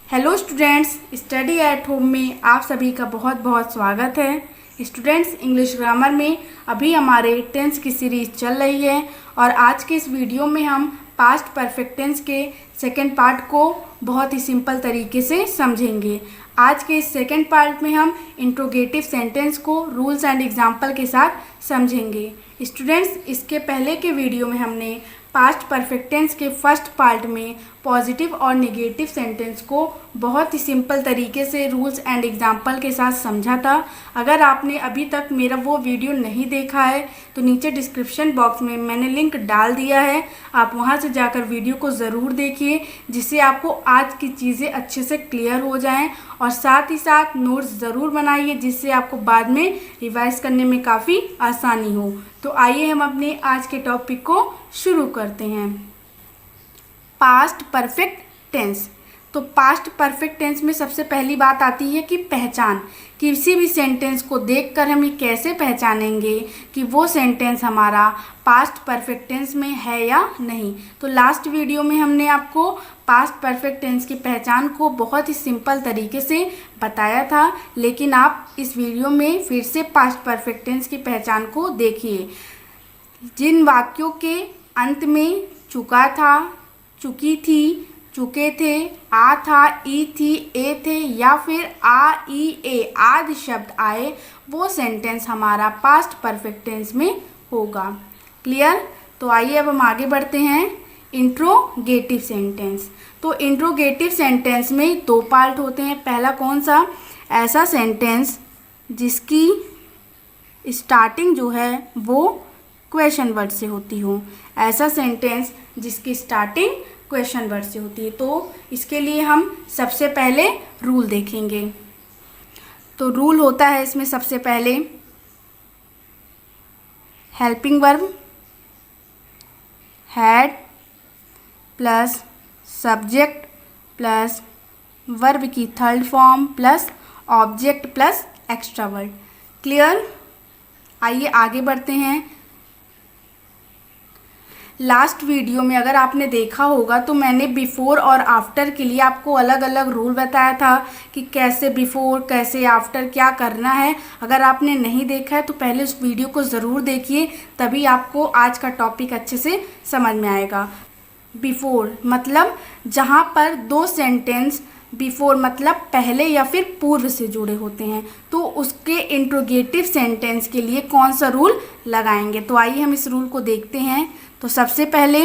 Hello students, study at home में आप सभी का बहुत बहुत स्वागत है। स्टूडेंट्स, इंग्लिश ग्रामर में अभी हमारे टेंस की सीरीज चल रही है और आज के इस वीडियो में हम पास्ट परफेक्ट टेंस के सेकंड पार्ट को बहुत ही सिंपल तरीके से समझेंगे। आज के इस सेकंड पार्ट में हम इंट्रोगेटिव सेंटेंस को रूल्स एंड एग्जाम्पल के साथ समझेंगे। स्टूडेंट्स, इसके पहले के वीडियो में हमने पास्ट परफेक्ट टेंस के फर्स्ट पार्ट में पॉजिटिव और नेगेटिव सेंटेंस को बहुत ही सिंपल तरीके से रूल्स एंड एग्जाम्पल के साथ समझा था। अगर आपने अभी तक मेरा वो वीडियो नहीं देखा है तो नीचे डिस्क्रिप्शन बॉक्स में मैंने लिंक डाल दिया है, आप वहां से जाकर वीडियो को ज़रूर देखिए, जिससे आपको आज की चीज़ें अच्छे से क्लियर हो जाएं और साथ ही साथ नोट्स ज़रूर बनाइए, जिससे आपको बाद में रिवाइज करने में काफ़ी आसानी हो। तो आइए हम अपने आज के टॉपिक को शुरू करते हैं। Past perfect tense. तो पास्ट परफेक्ट टेंस में सबसे पहली बात आती है कि पहचान। किसी भी सेंटेंस को देखकर हम ये कैसे पहचानेंगे कि वो सेंटेंस हमारा पास्ट परफेक्ट टेंस में है या नहीं। तो लास्ट वीडियो में हमने आपको पास्ट परफेक्ट टेंस की पहचान को बहुत ही सिंपल तरीके से बताया था, लेकिन आप इस वीडियो में फिर से पास्ट परफेक्ट टेंस की पहचान को देखिए। जिन वाक्यों के अंत में चुका था, चुकी थी, चुके थे, आ था, ई थी, ए थे या फिर आ, ई, ए आदि शब्द आए, वो सेंटेंस हमारा पास्ट परफेक्ट टेंस में होगा। क्लियर? तो आइए अब हम आगे बढ़ते हैं। Interrogative sentence. तो इंट्रोगेटिव सेंटेंस में दो पार्ट होते हैं। पहला कौन सा? ऐसा सेंटेंस जिसकी स्टार्टिंग जो है वो क्वेश्चन वर्ड से होती हो। ऐसा सेंटेंस जिसकी स्टार्टिंग क्वेश्चन वर्ड से होती है। तो इसके लिए हम सबसे पहले रूल देखेंगे। तो रूल होता है इसमें सबसे पहले helping verb had plus subject plus verb की third form plus object plus extra word. Clear? आइए आगे बढ़ते हैं। लास्ट वीडियो में अगर आपने देखा होगा तो मैंने बिफोर और आफ्टर के लिए आपको अलग अलग रूल बताया था कि कैसे बिफोर कैसे आफ्टर क्या करना है। अगर आपने नहीं देखा है तो पहले उस वीडियो को ज़रूर देखिए, तभी आपको आज का टॉपिक अच्छे से समझ में आएगा। बिफोर मतलब जहाँ पर दो सेंटेंस बिफोर मतलब पहले या फिर पूर्व से जुड़े होते हैं, तो उसके इंट्रोगेटिव सेंटेंस के लिए कौन सा रूल लगाएंगे। तो आइए हम इस रूल को देखते हैं। तो सबसे पहले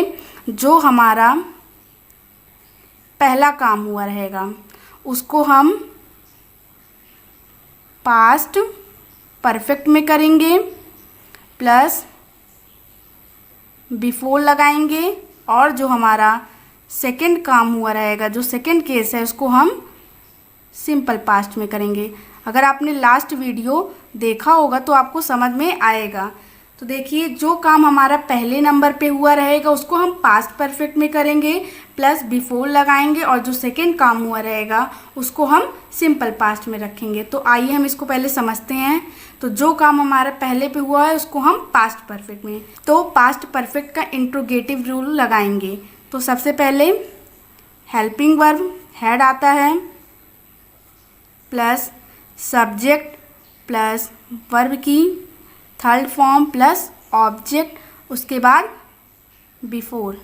जो हमारा पहला काम हुआ रहेगा उसको हम पास्ट परफेक्ट में करेंगे, प्लस बिफोर लगाएंगे, और जो हमारा सेकंड काम हुआ रहेगा, जो सेकंड केस है, उसको हम सिंपल पास्ट में करेंगे। अगर आपने लास्ट वीडियो देखा होगा तो आपको समझ में आएगा। तो देखिए, जो काम हमारा पहले नंबर पे हुआ रहेगा उसको हम पास्ट परफेक्ट में करेंगे, प्लस बिफोर लगाएंगे, और जो सेकंड काम हुआ रहेगा उसको हम सिंपल पास्ट में रखेंगे। तो आइए हम इसको पहले समझते हैं। तो जो काम हमारा पहले पे हुआ है उसको हम पास्ट परफेक्ट में, तो पास्ट परफेक्ट का इंट्रोगेटिव रूल लगाएंगे। तो सबसे पहले हेल्पिंग वर्ब हैड आता है, प्लस सब्जेक्ट प्लस वर्ब की थर्ड फॉर्म प्लस ऑब्जेक्ट, उसके बाद बिफोर।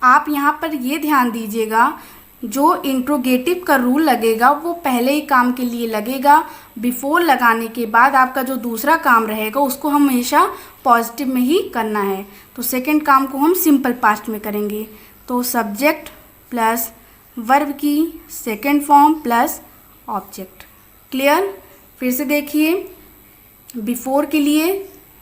आप यहाँ पर ये ध्यान दीजिएगा, जो इंट्रोगेटिव का रूल लगेगा वो पहले ही काम के लिए लगेगा। बिफोर लगाने के बाद आपका जो दूसरा काम रहेगा उसको हमेशा पॉजिटिव में ही करना है। तो सेकंड काम को हम सिंपल पास्ट में करेंगे। तो सब्जेक्ट प्लस वर्ब की second form plus object. Clear? फिर से देखिए, बिफोर के लिए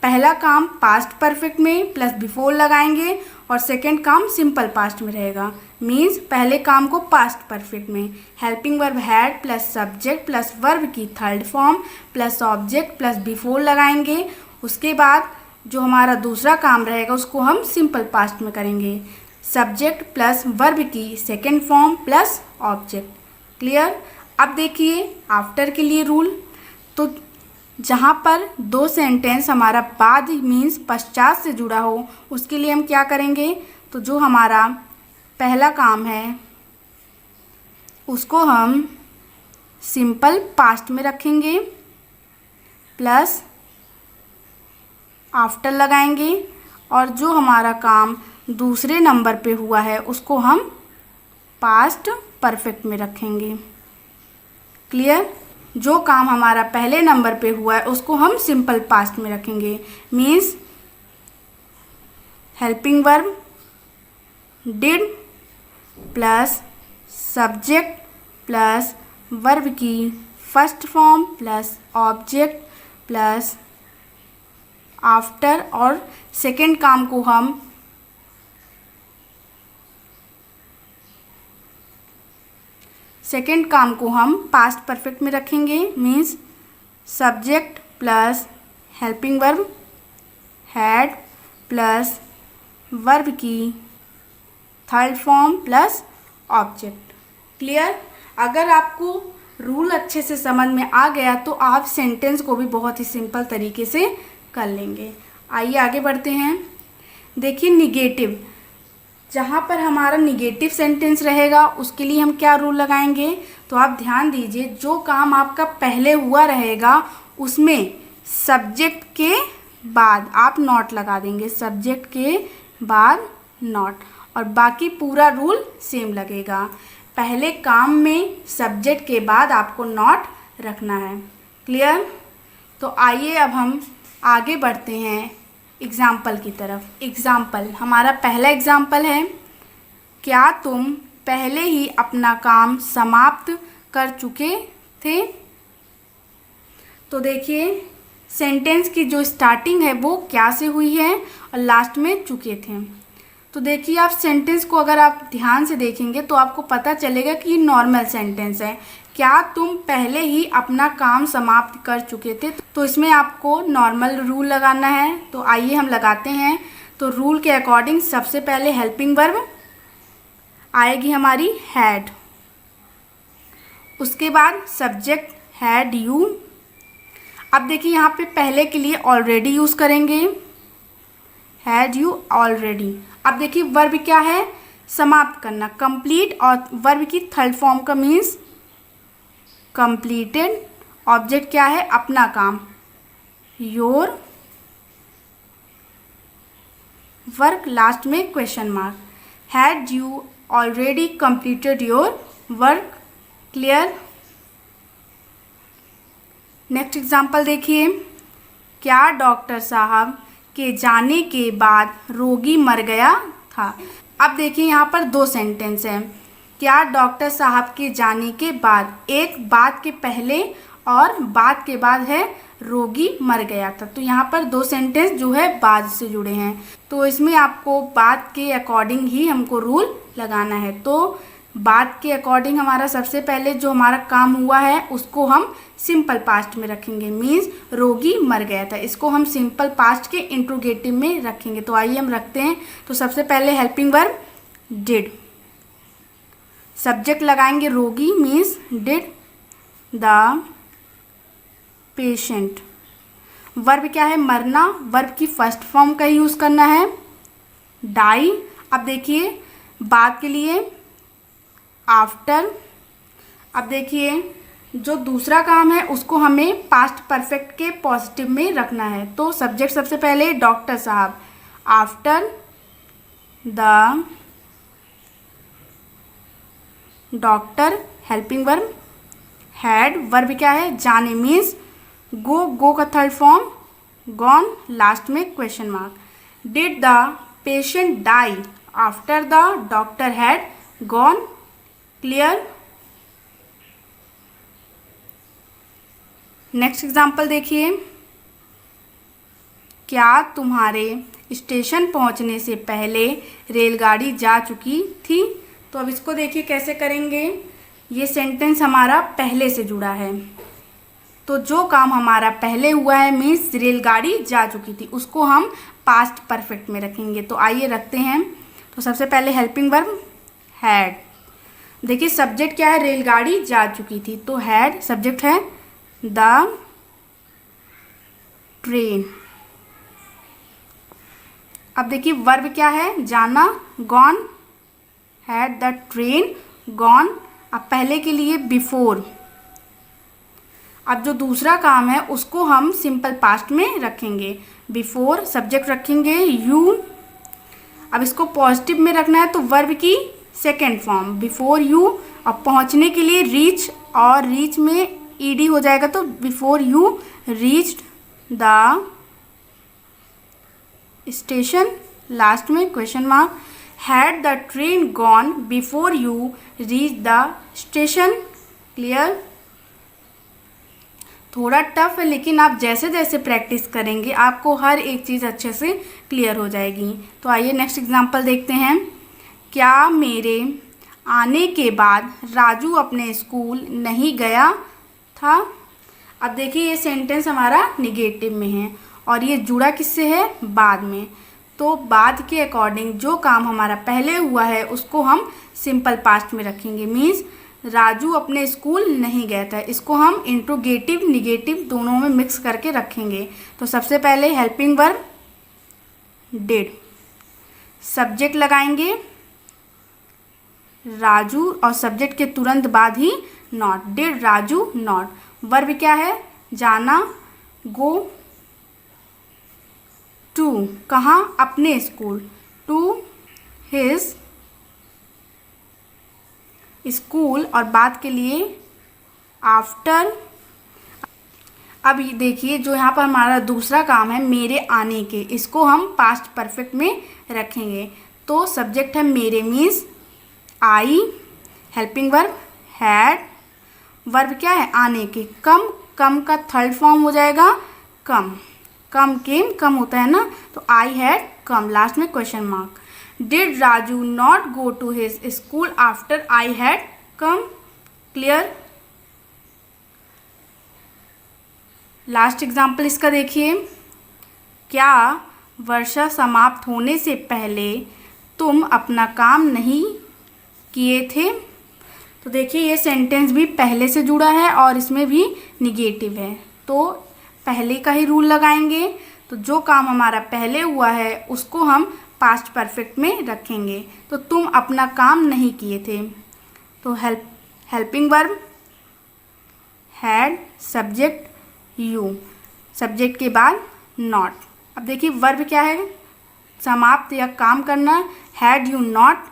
पहला काम पास्ट परफेक्ट में प्लस बिफोर लगाएंगे और सेकंड काम सिंपल पास्ट में रहेगा। मीन्स पहले काम को पास्ट परफेक्ट में helping verb had plus subject plus verb की third form plus object plus before लगाएंगे। उसके बाद जो हमारा दूसरा काम रहेगा उसको हम सिंपल पास्ट में करेंगे, सब्जेक्ट प्लस वर्ब की second form plus object. Clear? अब देखिए आफ्टर के लिए रूल। तो जहाँ पर दो सेंटेंस हमारा बाद मीन्स पश्चात से जुड़ा हो उसके लिए हम क्या करेंगे। तो जो हमारा पहला काम है उसको हम सिंपल पास्ट में रखेंगे, प्लस आफ्टर लगाएंगे, और जो हमारा काम दूसरे नंबर पे हुआ है उसको हम पास्ट परफेक्ट में रखेंगे। क्लियर? जो काम हमारा पहले नंबर पे हुआ है उसको हम सिंपल पास्ट में रखेंगे। Means helping verb did plus subject plus verb की first form plus object plus after, और सेकेंड काम को हम पास्ट परफेक्ट में रखेंगे। Means subject plus helping verb had plus verb की third form plus object. Clear? अगर आपको रूल अच्छे से समझ में आ गया तो आप सेंटेंस को भी बहुत ही सिंपल तरीके से कर लेंगे। आइए आगे बढ़ते हैं। देखिए निगेटिव, जहाँ पर हमारा निगेटिव सेंटेंस रहेगा उसके लिए हम क्या रूल लगाएंगे, तो आप ध्यान दीजिए, जो काम आपका पहले हुआ रहेगा उसमें सब्जेक्ट के बाद आप नॉट लगा देंगे, सब्जेक्ट के बाद नॉट, और बाकी पूरा रूल सेम लगेगा। पहले काम में सब्जेक्ट के बाद आपको नॉट रखना है। क्लियर? तो आइए अब हम आगे बढ़ते हैं एग्जाम्पल की तरफ। एग्जाम्पल, हमारा पहला एग्जाम्पल है, क्या तुम पहले ही अपना काम समाप्त कर चुके थे? तो देखिए सेंटेंस की जो स्टार्टिंग है वो क्या से हुई है और लास्ट में चुके थे। तो देखिए आप सेंटेंस को अगर आप ध्यान से देखेंगे तो आपको पता चलेगा कि ये नॉर्मल सेंटेंस है। क्या तुम पहले ही अपना काम समाप्त कर चुके थे, तो इसमें आपको नॉर्मल रूल लगाना है। तो आइए हम लगाते हैं। तो रूल के अकॉर्डिंग सबसे पहले हेल्पिंग वर्ब आएगी हमारी हैड, उसके बाद सब्जेक्ट हैड यू। अब देखिए यहाँ पे पहले के लिए ऑलरेडी यूज़ करेंगे, हैड यू ऑलरेडी। अब देखिए वर्ब क्या है, समाप्त करना, कंप्लीट, और वर्ब की थर्ड फॉर्म का मीन्स कंप्लीटेड। ऑब्जेक्ट क्या है, अपना काम, योर वर्क, लास्ट में question mark. Had you already completed your work? Clear? Next example देखिए, क्या डॉक्टर साहब के जाने के बाद रोगी मर गया था? अब देखिए यहाँ पर दो सेंटेंस हैं, क्या डॉक्टर साहब के जाने के बाद, एक बात के पहले और बात के बाद है रोगी मर गया था। तो यहाँ पर दो सेंटेंस जो है बाद से जुड़े हैं, तो इसमें आपको बात के अकॉर्डिंग ही हमको रूल लगाना है। तो बात के अकॉर्डिंग हमारा सबसे पहले जो हमारा काम हुआ है उसको हम सिंपल पास्ट में रखेंगे। मीन्स रोगी मर गया था, इसको हम सिंपल पास्ट के इंट्रोगेटिव में रखेंगे। तो आइए हम रखते हैं। तो सबसे पहले हेल्पिंग वर्ब डिड, सब्जेक्ट लगाएंगे रोगी, means did the patient. Verb क्या है, मरना, वर्ब की फर्स्ट फॉर्म का यूज़ करना है, डाई। अब देखिए बात के लिए आफ्टर। अब देखिए जो दूसरा काम है उसको हमें पास्ट परफेक्ट के पॉजिटिव में रखना है। तो सब्जेक्ट सबसे पहले डॉक्टर साहब, after the doctor, helping verb had, verb क्या है, जाने, मीन्स गो, गो का थर्ड फॉर्म गॉन, लास्ट में question mark. Did the patient die after the doctor had gone? Clear? Next example देखिए, क्या तुम्हारे स्टेशन पहुंचने से पहले रेलगाड़ी जा चुकी थी? तो अब इसको देखिए कैसे करेंगे। ये सेंटेंस हमारा पहले से जुड़ा है, तो जो काम हमारा पहले हुआ है मीन्स रेलगाड़ी जा चुकी थी, उसको हम पास्ट परफेक्ट में रखेंगे। तो आइए रखते हैं। तो सबसे पहले हेल्पिंग वर्ब हैड, देखिए सब्जेक्ट क्या है, रेलगाड़ी जा चुकी थी, तो हैड सब्जेक्ट है द ट्रेन। अब देखिए वर्ब क्या है, जाना, gone, had the train gone, अब पहले के लिए बिफोर, अब जो दूसरा काम है उसको हम सिंपल पास्ट में रखेंगे। बिफोर सब्जेक्ट रखेंगे यू। अब इसको पॉजिटिव में रखना है तो वर्ब की सेकेंड फॉर्म बिफोर यू। अब पहुंचने के लिए रीच, और रीच में ईडी हो जाएगा तो before you reached the station, last में question mark. Had the train gone before you reach the station. Clear? थोड़ा टफ है लेकिन आप जैसे जैसे प्रैक्टिस करेंगे आपको हर एक चीज़ अच्छे से क्लियर हो जाएगी। तो आइए नेक्स्ट एग्जांपल देखते हैं। क्या मेरे आने के बाद राजू अपने स्कूल नहीं गया था? अब देखिए ये सेंटेंस हमारा निगेटिव में है और ये जुड़ा किससे है? बाद में। तो बाद के अकॉर्डिंग जो काम हमारा पहले हुआ है उसको हम सिंपल पास्ट में रखेंगे। मीन्स राजू अपने स्कूल नहीं गया था। इसको हम इंट्रोगेटिव निगेटिव दोनों में मिक्स करके रखेंगे। तो सबसे पहले हेल्पिंग वर्ब डिड, सब्जेक्ट लगाएंगे राजू और सब्जेक्ट के तुरंत बाद ही not. Did Raju not. Verb क्या है? जाना, गो टू, कहाँ? अपने स्कूल, टू हिज स्कूल, और बात के लिए आफ्टर। अब ये देखिए जो यहाँ पर हमारा दूसरा काम है मेरे आने के, इसको हम पास्ट परफेक्ट में रखेंगे। तो सब्जेक्ट है मेरे means I, helping verb had, verb क्या है? आने के। कम, कम का थर्ड फॉर्म हो जाएगा कम। कम केम, कम होता है ना, तो आई हैड कम, लास्ट में question mark. Did Raju not go to his school after I had come? Clear? Last example इसका देखिए। क्या वर्षा समाप्त होने से पहले तुम अपना काम नहीं किए थे? तो देखिए ये सेंटेंस भी पहले से जुड़ा है और इसमें भी निगेटिव है, तो पहले का ही रूल लगाएंगे। तो जो काम हमारा पहले हुआ है उसको हम पास्ट परफेक्ट में रखेंगे। तो तुम अपना काम नहीं किए थे, तो helping verb had, subject you, subject के बाद नॉट। अब देखिए वर्ब क्या है? समाप्त या काम करना। हैड यू नॉट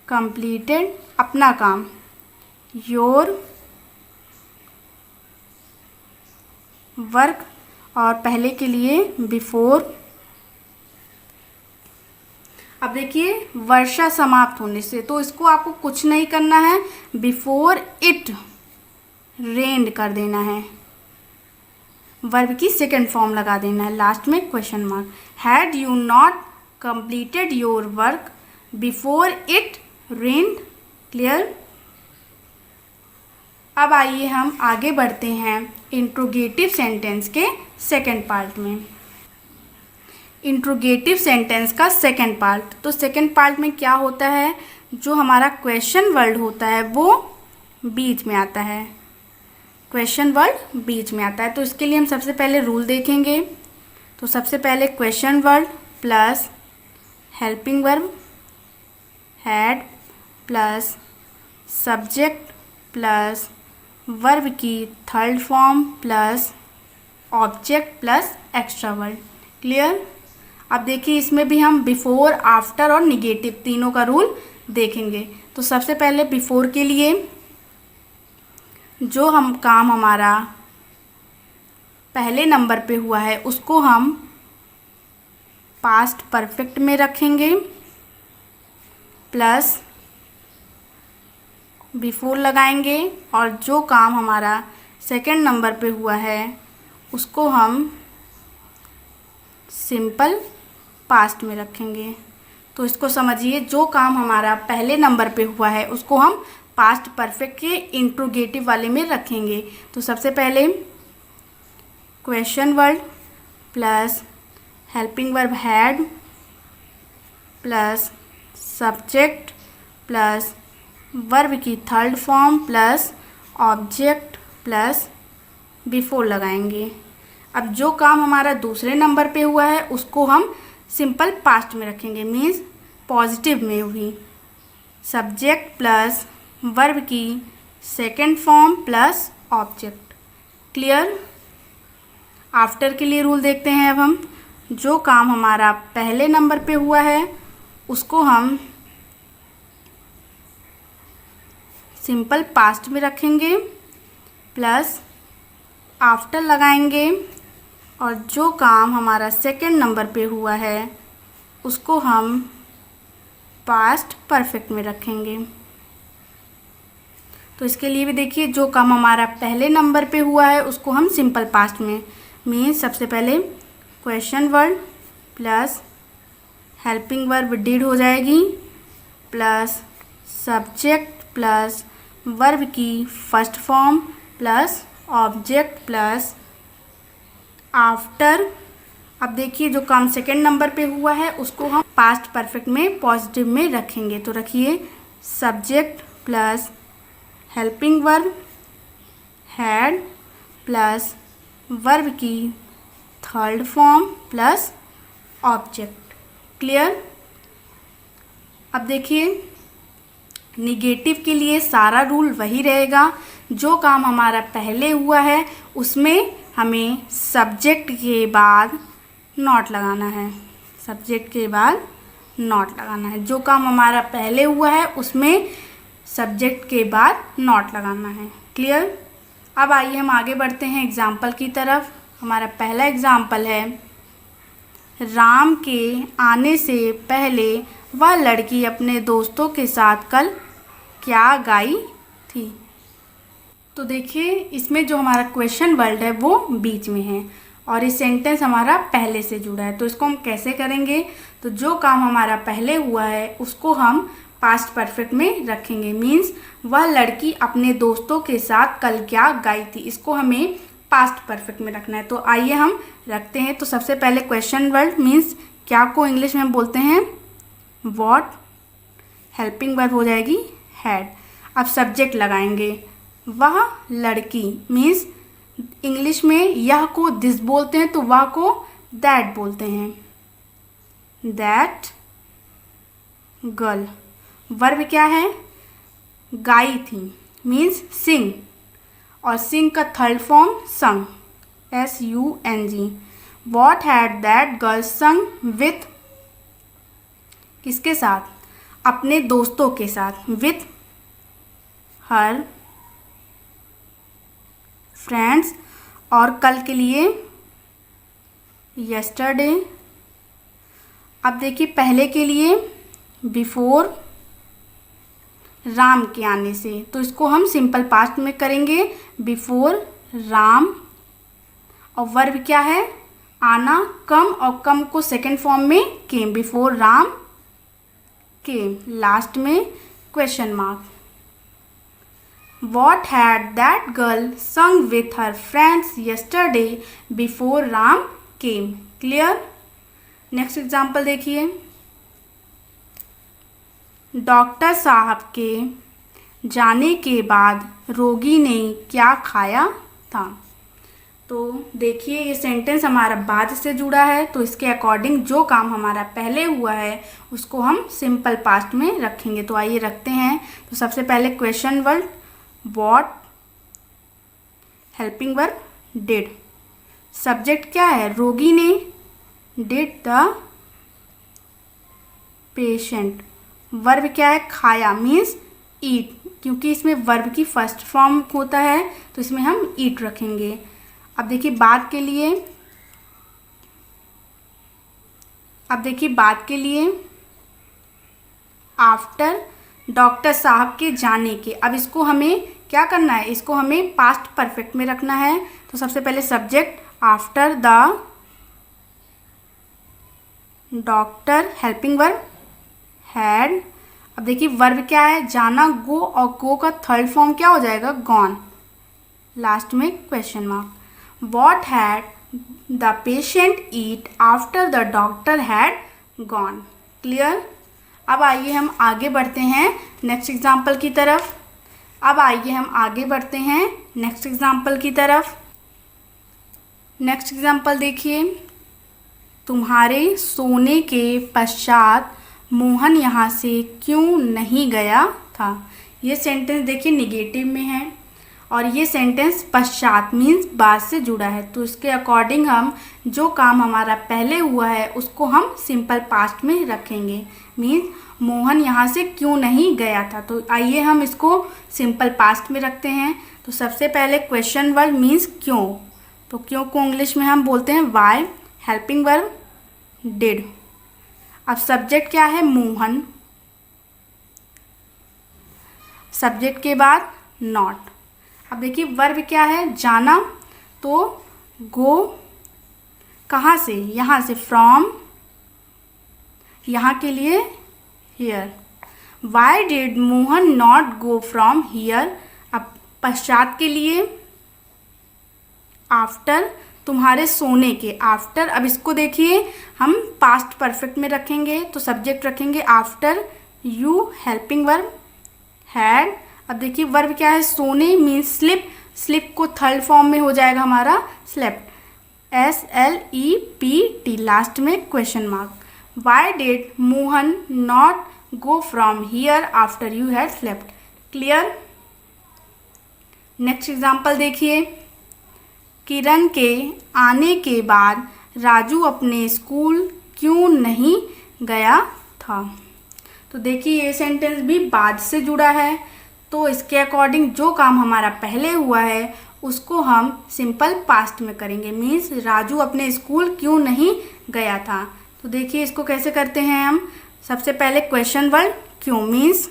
कंप्लीटेड अपना काम, योर वर्क, और पहले के लिए बिफोर। अब देखिए वर्षा समाप्त होने से, तो इसको आपको कुछ नहीं करना है, बिफोर इट रेन्ड कर देना है, वर्ब की सेकेंड फॉर्म लगा देना है, लास्ट में question mark. Had you not completed your work before it rained? Clear? अब आइए हम आगे बढ़ते हैं इंट्रोगेटिव सेंटेंस के सेकेंड पार्ट में। इंट्रोगेटिव सेंटेंस का सेकेंड पार्ट, तो सेकेंड पार्ट में क्या होता है? जो हमारा क्वेश्चन वर्ड होता है वो बीच में आता है, क्वेश्चन वर्ड बीच में आता है। तो इसके लिए हम सबसे पहले रूल देखेंगे। तो सबसे पहले question word plus helping verb had plus subject plus verb की third form plus object plus extra word. Clear? अब देखिए इसमें भी हम बिफोर, आफ्टर और निगेटिव तीनों का रूल देखेंगे। तो सबसे पहले बिफोर के लिए जो हम काम हमारा पहले नंबर पे हुआ है उसको हम पास्ट परफेक्ट में रखेंगे, प्लस बिफोर लगाएंगे, और जो काम हमारा सेकंड नंबर पे हुआ है उसको हम सिंपल पास्ट में रखेंगे। तो इसको समझिए, जो काम हमारा पहले नंबर पे हुआ है उसको हम पास्ट परफेक्ट के इंट्रोगेटिव वाले में रखेंगे। तो सबसे पहले question word plus helping verb had plus subject plus verb की third form plus object plus before लगाएंगे। अब जो काम हमारा दूसरे नंबर पे हुआ है उसको हम सिंपल पास्ट में रखेंगे, मीन्स पॉजिटिव में हुई। सब्जेक्ट प्लस वर्ब की second form plus object. Clear. After के लिए रूल देखते हैं अब हम। जो काम हमारा पहले नंबर पे हुआ है उसको हम सिंपल पास्ट में रखेंगे, प्लस आफ्टर लगाएंगे, और जो काम हमारा सेकंड नंबर पे हुआ है उसको हम पास्ट परफेक्ट में रखेंगे। तो इसके लिए भी देखिए, जो काम हमारा पहले नंबर पे हुआ है उसको हम सिंपल पास्ट में, मीन्स सबसे पहले question word plus helping verb did हो जाएगी, प्लस सब्जेक्ट प्लस वर्ब की first form plus object plus after. अब देखिए, जो काम सेकंड नंबर पे हुआ है उसको हम पास्ट परफेक्ट में पॉजिटिव में रखेंगे। तो रखिए subject plus helping verb had plus verb की third form plus object. Clear. अब देखिए, निगेटिव के लिए सारा रूल वही रहेगा। जो काम हमारा पहले हुआ है उसमें हमें सब्जेक्ट के बाद नॉट लगाना है, सब्जेक्ट के बाद नॉट लगाना है। जो काम हमारा पहले हुआ है उसमें सब्जेक्ट के बाद नॉट लगाना है। क्लियर। अब आइए हम आगे बढ़ते हैं एग्जाम्पल की तरफ। हमारा पहला एग्जाम्पल है, राम के आने से पहले वह लड़की अपने दोस्तों के साथ कल क्या गाई थी। तो देखिए, इसमें जो हमारा क्वेश्चन वर्ड है वो बीच में है और ये सेंटेंस हमारा पहले से जुड़ा है। तो इसको हम कैसे करेंगे, तो जो काम हमारा पहले हुआ है उसको हम पास्ट परफेक्ट में रखेंगे, मीन्स वह लड़की अपने दोस्तों के साथ कल क्या गाई थी, इसको हमें पास्ट परफेक्ट में रखना है। तो आइए हम रखते हैं। तो सबसे पहले क्वेश्चन वर्ड मीन्स क्या को इंग्लिश में हम बोलते हैं व्हाट, हेल्पिंग वर्ब हो जाएगी हैड। अब सब्जेक्ट लगाएंगे, वह लड़की मीन्स इंग्लिश में यह को दिस बोलते हैं तो वह को दैट बोलते हैं, दैट गर्ल। वर्ब क्या है, गाई थी मीन्स सिंग, और सिंग का थर्ड फॉर्म संग, SUNG। What had that girl संग विथ, किसके साथ, अपने दोस्तों के साथ, विथ हर फ्रेंड्स। और कल के लिए यस्टरडे। अब देखिए, पहले के लिए बिफोर, राम के आने से, तो इसको हम सिंपल पास्ट में करेंगे बिफोर राम। और वर्ब क्या है, आना, कम, और कम को सेकंड फॉर्म में केम, बिफोर राम केम। लास्ट में question mark. What had that girl sung with her friends yesterday before Ram came? Clear? Next example देखिए, डॉक्टर साहब के जाने के बाद रोगी ने क्या खाया था। तो देखिए, ये सेंटेंस हमारा बाद से जुड़ा है, तो इसके अकॉर्डिंग जो काम हमारा पहले हुआ है उसको हम सिंपल पास्ट में रखेंगे। तो आइए रखते हैं। तो सबसे पहले question word what, helping verb did, subject क्या है, रोगी ने, डिड द पेशेंट। वर्ब क्या है, खाया मीन्स ईट, क्योंकि इसमें वर्ब की फर्स्ट फॉर्म होता है तो इसमें हम ईट रखेंगे। अब देखिए बाद के लिए, आफ्टर डॉक्टर साहब के जाने के। अब इसको हमें क्या करना है, इसको हमें पास्ट परफेक्ट में रखना है। तो सबसे पहले subject after the doctor, helping verb had. अब देखिए वर्ब क्या है, जाना, गो, और गो का थर्ड फॉर्म क्या हो जाएगा, गॉन। लास्ट में question mark. What had the patient eat after the doctor had gone. Clear. अब आइए हम आगे बढ़ते हैं नेक्स्ट एग्जाम्पल की तरफ। नेक्स्ट एग्जाम्पल देखिए, तुम्हारे सोने के पश्चात मोहन यहाँ से क्यों नहीं गया था। ये सेंटेंस देखिए निगेटिव में है और ये सेंटेंस पश्चात मीन्स बाद से जुड़ा है, तो इसके अकॉर्डिंग हम जो काम हमारा पहले हुआ है उसको हम सिंपल पास्ट में रखेंगे। मीन्स मोहन यहाँ से क्यों नहीं गया था, तो आइए हम इसको सिंपल पास्ट में रखते हैं। तो सबसे पहले क्वेश्चन वर्ब मीन्स क्यों, तो क्यों को इंग्लिश में हम बोलते हैं वाई। Helping verb did. अब सब्जेक्ट क्या है, मोहन। सब्जेक्ट के बाद नॉट। अब देखिए वर्ब क्या है, जाना, तो गो कहाँ से, यहाँ से, फ्रॉम, यहाँ के लिए here. Why did Mohan not go from here. अब पश्चात के लिए आफ्टर, तुम्हारे सोने के, आफ्टर। अब इसको देखिए हम पास्ट परफेक्ट में रखेंगे, तो सब्जेक्ट रखेंगे after you, helping verb had. अब देखिए वर्ब क्या है, सोने मीन्स स्लिप। स्लिप को थर्ड फॉर्म में हो जाएगा हमारा स्लेप्ट, SLEPT, लास्ट में question mark. Why did Mohan not go from here after you had slept. Clear. Next example देखिए, किरण के आने के बाद राजू अपने स्कूल क्यों नहीं गया था। तो देखिए ये सेंटेंस भी बाद से जुड़ा है, तो इसके अकॉर्डिंग जो काम हमारा पहले हुआ है उसको हम सिंपल पास्ट में करेंगे। मीन्स राजू अपने स्कूल क्यों नहीं गया था। तो देखिए इसको कैसे करते हैं हम। सबसे पहले क्वेश्चन वर्ब क्यों means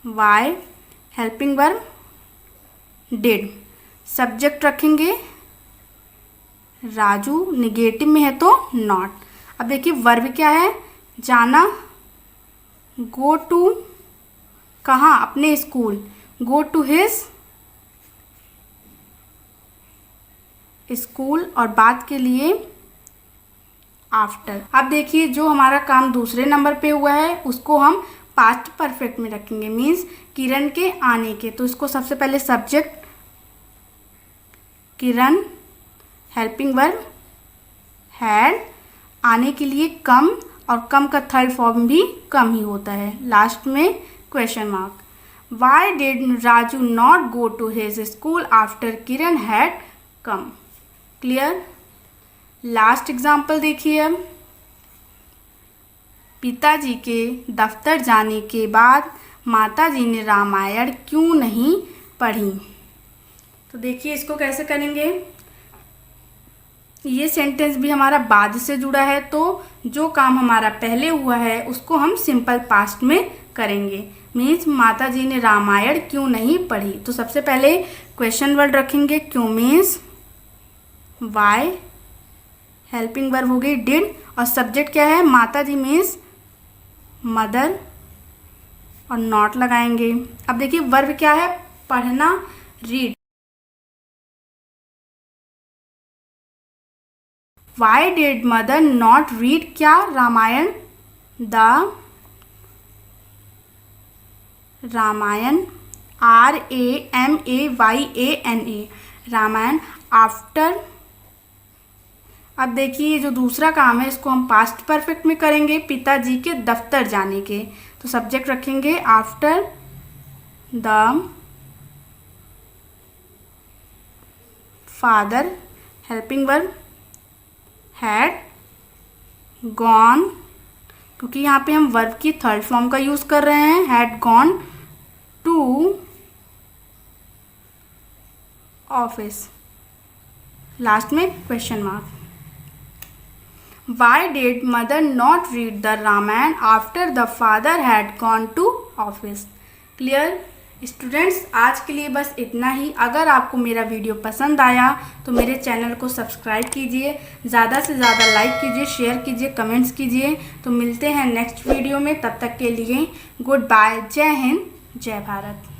why, helping verb did, subject रखेंगे राजू, निगेटिव में है तो नॉट। अब देखिए वर्ब क्या है, जाना, गो टू, कहाँ, अपने school, go to his school, और बात के लिए आफ्टर। अब देखिए जो हमारा काम दूसरे नंबर पे हुआ है उसको हम पास्ट परफेक्ट में रखेंगे। मीन्स किरण के आने के, तो इसको सबसे पहले subject Kiran, helping verb had, आने के लिए कम, और कम का थर्ड फॉर्म भी कम ही होता है, लास्ट में question mark. Why did Raju not go to his school after Kiran had come. Clear. Last example देखिए अब, पिताजी के दफ्तर जाने के बाद माताजी ने रामायण क्यों नहीं पढ़ी। तो देखिए इसको कैसे करेंगे। ये सेंटेंस भी हमारा बाद से जुड़ा है, तो जो काम हमारा पहले हुआ है उसको हम सिंपल पास्ट में करेंगे। मीन्स माताजी ने रामायण क्यों नहीं पढ़ी। तो सबसे पहले क्वेश्चन वर्ड रखेंगे क्यों मीन्स वाई, हेल्पिंग वर्ब हो गई डिड, और सब्जेक्ट क्या है, माताजी मीन्स मदर, और नॉट लगाएंगे। अब देखिए वर्ब क्या है, पढ़ना, read. Why did mother not read क्या, Ramayana, the Ramayana, RAMAYANA, Ramayana, after. अब देखिए जो दूसरा काम है इसको हम पास्ट परफेक्ट में करेंगे, पिताजी के दफ्तर जाने के, तो सब्जेक्ट रखेंगे after the father, helping verb had gone, क्योंकि यहाँ पे हम वर्ब की थर्ड फॉर्म का यूज कर रहे हैं, had gone to office, last में question mark. Why did mother not read the Ramayana after the father had gone to office. Clear. Students आज के लिए बस इतना ही। अगर आपको मेरा वीडियो पसंद आया तो मेरे चैनल को सब्सक्राइब कीजिए, ज़्यादा से ज़्यादा लाइक कीजिए, शेयर कीजिए, कमेंट्स कीजिए। तो मिलते हैं नेक्स्ट वीडियो में, तब तक के लिए गुड बाय। जय हिंद, जय भारत।